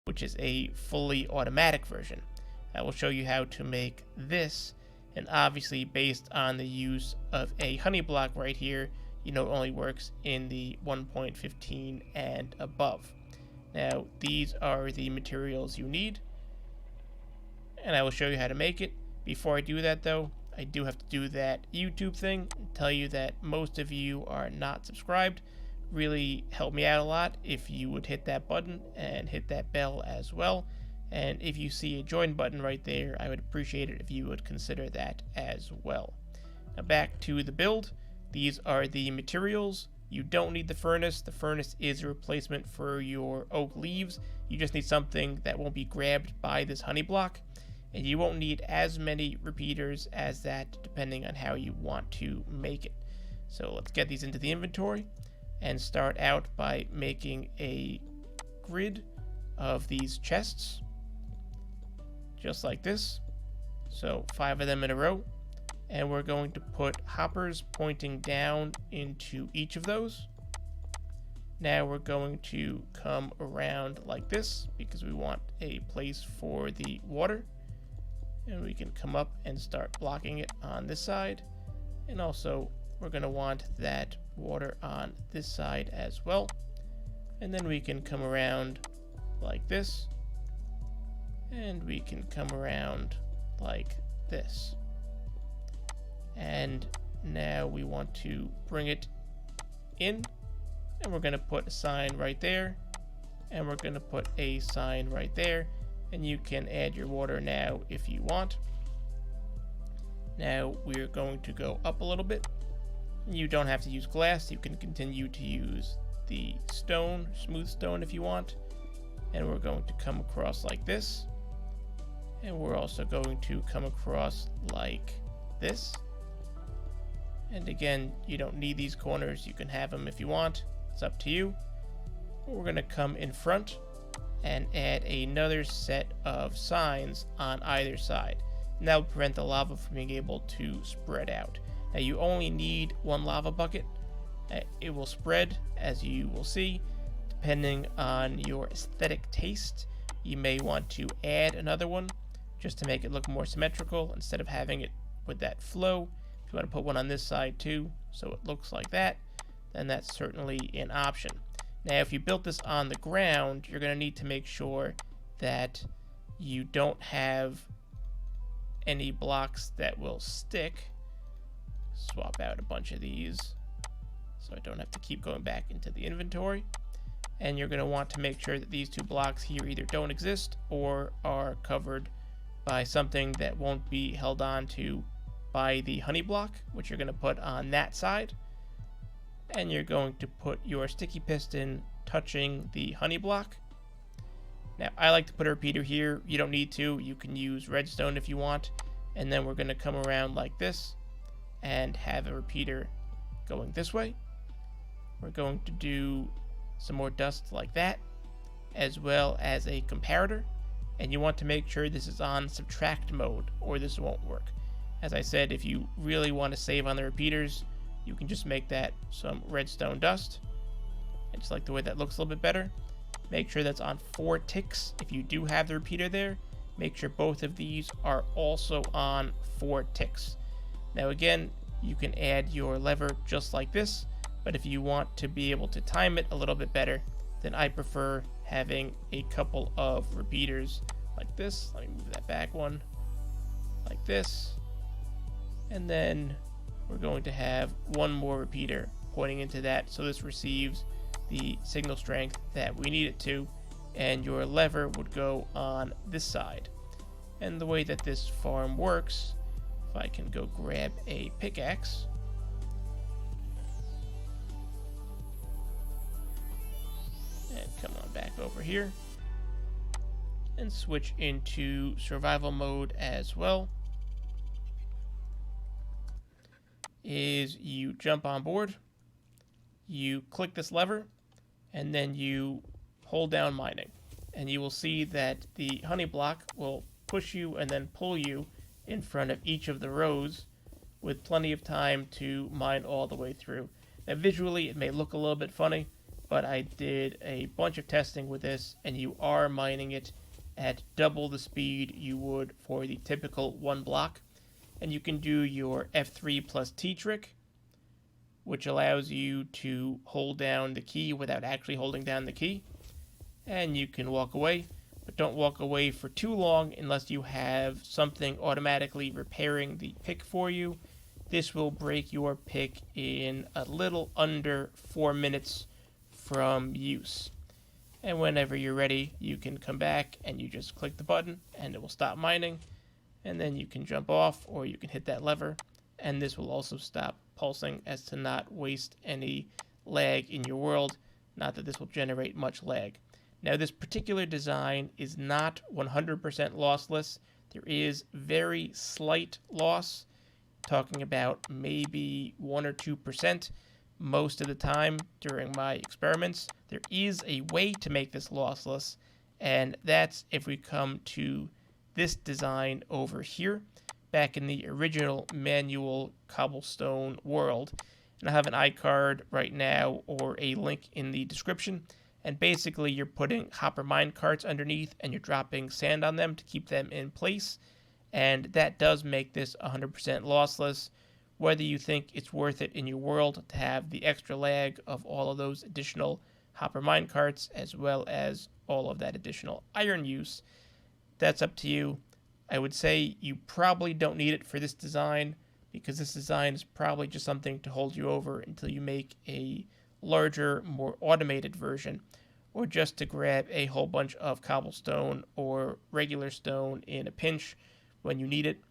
which is a fully automatic version. I will show you how to make this, and obviously based on the use of a honey block right here, it only works in the 1.15 and above. Now, these are the materials you need, and I will show you how to make it. Before I do that though, I do have to do that YouTube thing and tell you that most of you are not subscribed. Really help me out a lot if you would hit that button and hit that bell as well. And if you see a join button right there, I would appreciate it if you would consider that as well. Now back to the build. These are the materials. You don't need the furnace. The furnace is a replacement for your oak leaves. You just need something that won't be grabbed by this honey block. And you won't need as many repeaters as that depending on how you want to make it. So let's get these into the inventory and start out by making a grid of these chests. Just like this. So 5 of them in a row. And we're going to put hoppers pointing down into each of those. Now we're going to come around like this because we want a place for the water. And we can come up and start blocking it on this side. And also we're going to want that water on this side as well. And then we can come around like this. And we can come around like this. And now we want to bring it in, and we're going to put a sign right there, and we're going to put a sign right there, and you can add your water now if you want. Now we're going to go up a little bit. You don't have to use glass. You can continue to use the stone, smooth stone if you want. And we're going to come across like this. And we're also going to come across like this. And again, you don't need these corners. You can have them if you want. It's up to you. We're going to come in front and add another set of signs on either side. And that will prevent the lava from being able to spread out. Now you only need one lava bucket. It will spread, as you will see, depending on your aesthetic taste. You may want to add another one just to make it look more symmetrical instead of having it with that flow. If you want to put one on this side too, so it looks like that, then that's certainly an option. Now, if you built this on the ground, you're going to need to make sure that you don't have any blocks that will stick. Swap out a bunch of these so I don't have to keep going back into the inventory. And you're going to want to make sure that these 2 blocks here either don't exist or are covered by something that won't be held on to by the honey block, which you're going to put on that side. And you're going to put your sticky piston touching the honey block. Now, I like to put a repeater here. You don't need to. You can use redstone if you want. And then we're going to come around like this and have a repeater going this way. We're going to do some more dust like that, as well as a comparator. And you want to make sure this is on subtract mode or this won't work. As I said, if you really want to save on the repeaters, you can just make that some redstone dust. I just like the way that looks a little bit better. Make sure that's on 4 ticks. If you do have the repeater there, make sure both of these are also on 4 ticks. Now again, you can add your lever just like this, but if you want to be able to time it a little bit better, then I prefer having a couple of repeaters like this. Let me move that back one, like this. And then we're going to have one more repeater pointing into that, so this receives the signal strength that we need it to, and your lever would go on this side. And the way that this farm works, if I can go grab a pickaxe, and come on back over here and switch into survival mode as well, is you jump on board, you click this lever, and then you hold down mining, and you will see that the honey block will push you and then pull you in front of each of the rows with plenty of time to mine all the way through. Now visually it may look a little bit funny, but I did a bunch of testing with this, and you are mining it at double the speed you would for the typical one block. And you can do your F3 plus T trick, which allows you to hold down the key without actually holding down the key. And you can walk away, but don't walk away for too long unless you have something automatically repairing the pick for you. This will break your pick in a little under 4 minutes from use. And whenever you're ready, you can come back and you just click the button and it will stop mining. And then you can jump off or you can hit that lever, and this will also stop pulsing as to not waste any lag in your world. Not that this will generate much lag. Now, this particular design is not 100% lossless. There is very slight loss, talking about maybe 1 or 2% most of the time during my experiments. There is a way to make this lossless, and that's if we come to this design over here, back in the original manual cobblestone world. And I have an iCard right now or a link in the description. And basically you're putting hopper mine carts underneath and you're dropping sand on them to keep them in place. And that does make this 100% lossless. Whether you think it's worth it in your world to have the extra lag of all of those additional hopper mine carts as well as all of that additional iron use, that's up to you. I would say you probably don't need it for this design because this design is probably just something to hold you over until you make a larger, more automated version, or just to grab a whole bunch of cobblestone or regular stone in a pinch when you need it.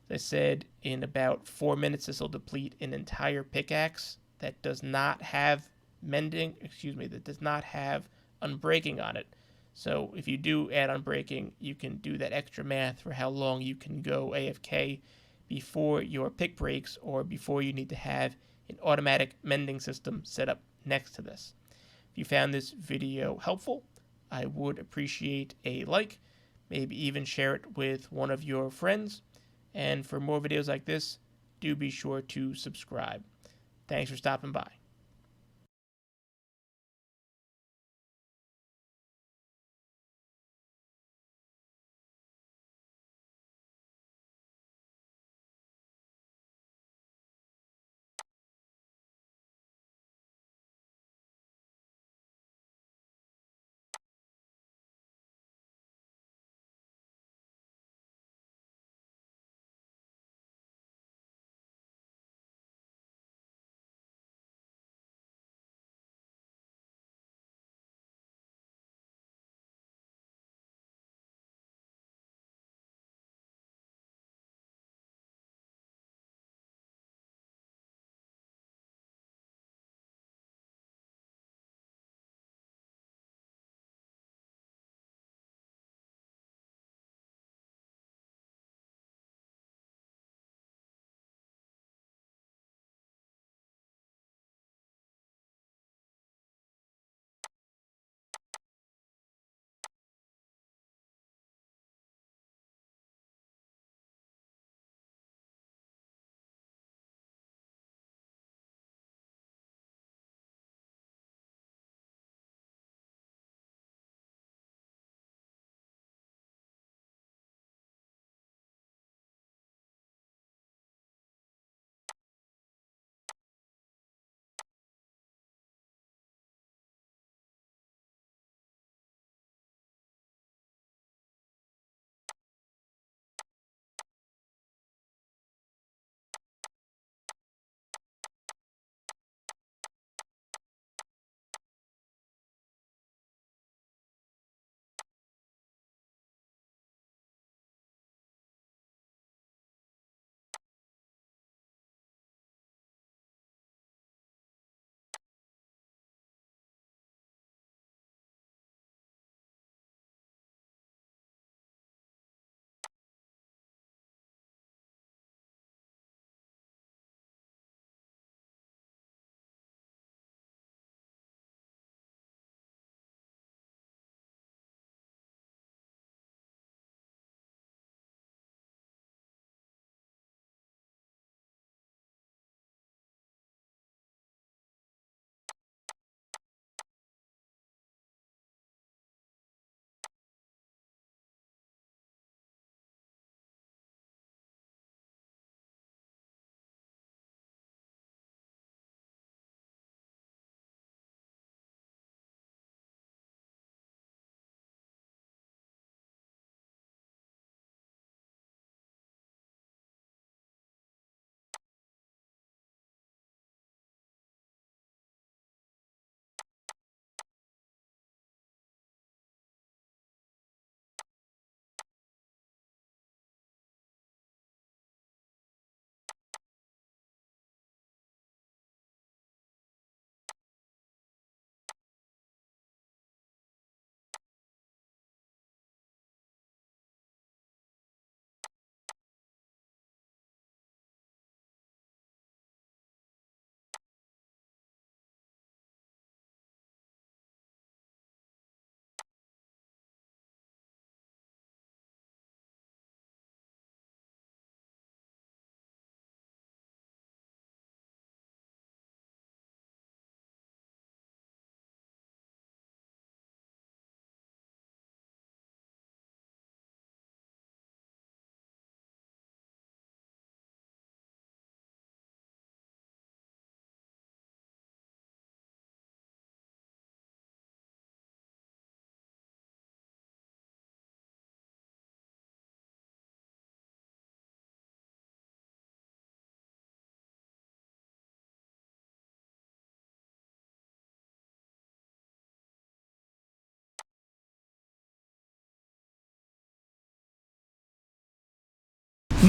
As I said, in about 4 minutes this will deplete an entire pickaxe that does not have that does not have unbreaking on it. So if you do add on breaking, you can do that extra math for how long you can go AFK before your pick breaks or before you need to have an automatic mending system set up next to this. If you found this video helpful, I would appreciate a like, maybe even share it with one of your friends. And for more videos like this, do be sure to subscribe. Thanks for stopping by.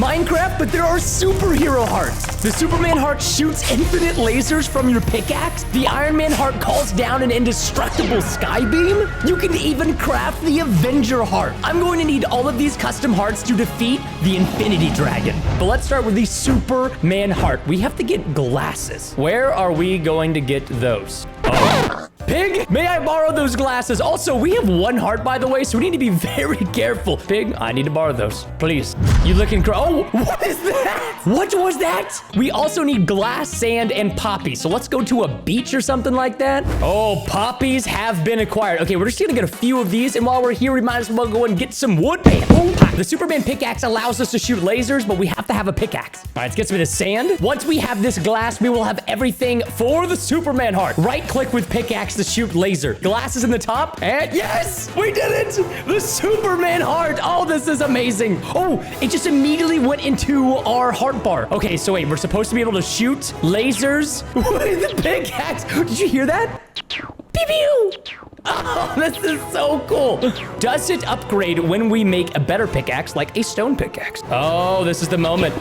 Minecraft, but there are superhero hearts. The Superman heart shoots infinite lasers from your pickaxe. The Iron Man heart calls down an indestructible sky beam. You can even craft the Avenger heart. I'm going to need all of these custom hearts to defeat the Infinity Dragon. But let's start with the Superman heart. We have to get glasses. Where are we going to get those? Oh. Pig, may I borrow those glasses? Also, we have one heart, by the way, so we need to be very careful. Pig, I need to borrow those, please. You looking oh, what is that? What was that? We also need glass, sand, and poppies. So let's go to a beach or something like that. Oh, poppies have been acquired. Okay, we're just gonna get a few of these, and while we're here, we might as well go and get some wood. Oh, the Superman pickaxe allows us to shoot lasers, but we have to have a pickaxe. All right, let's get some of this sand. Once we have this glass, we will have everything for the Superman heart. Right-click with pickaxe to shoot laser. Glasses in the top, and yes, we did it! The Superman heart. Oh, this is amazing. Oh, it just immediately went into our heart bar. Okay, so wait, we're supposed to be able to shoot lasers with the pickaxe. Did you hear that? Pew pew! Oh, this is so cool. Does it upgrade when we make a better pickaxe, like a stone pickaxe? Oh, this is the moment.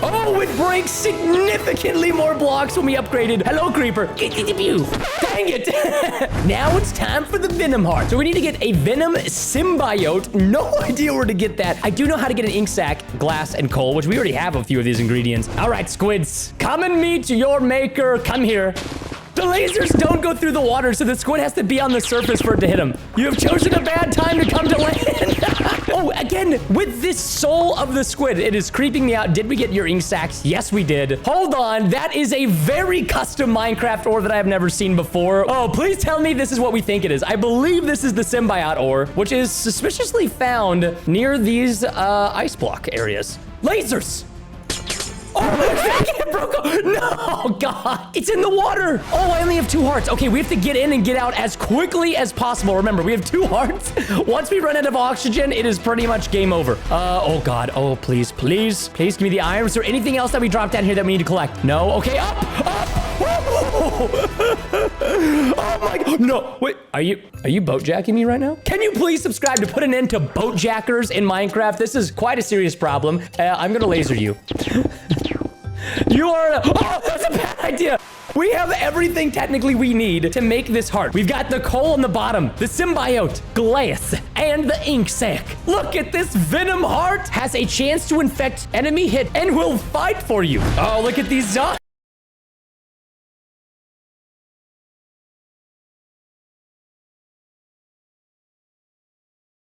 Oh, it breaks significantly more blocks when we upgraded. Hello, creeper. Dang it. Now it's time for the Venom heart. So we need to get a Venom symbiote. No idea where to get that. I do know how to get an ink sac, glass, and coal, which we already have a few of these ingredients. All right, squids, come and meet your maker. Come here. The lasers don't go through the water, so the squid has to be on the surface for it to hit him. You have chosen a bad time to come to land. Oh, again, with this soul of the squid, it is creeping me out. Did we get your ink sacs? Yes, we did. Hold on. That is a very custom Minecraft ore that I have never seen before. Oh, please tell me this is what we think it is. I believe this is the symbiote ore, which is suspiciously found near these ice block areas. Lasers. Oh, it broke. No, God. It's in the water. Oh, I only have 2 hearts. Okay, we have to get in and get out as quickly as possible. Remember, we have 2 hearts. Once we run out of oxygen, it is pretty much game over. Oh, God. Oh, please, please. Please give me the iron. Is there anything else that we dropped down here that we need to collect? No. Okay, up. Oh, my God. No, wait. Are you boat jacking me right now? Can you please subscribe to put an end to boat jackers in Minecraft? This is quite a serious problem. I'm gonna laser you. You are oh, that's a bad idea. We have everything technically we need to make this heart. We've got the coal on the bottom, the symbiote, glass, and the ink sac. Look at this Venom heart. Has a chance to infect enemy hit and will fight for you. Oh, look at these zombies.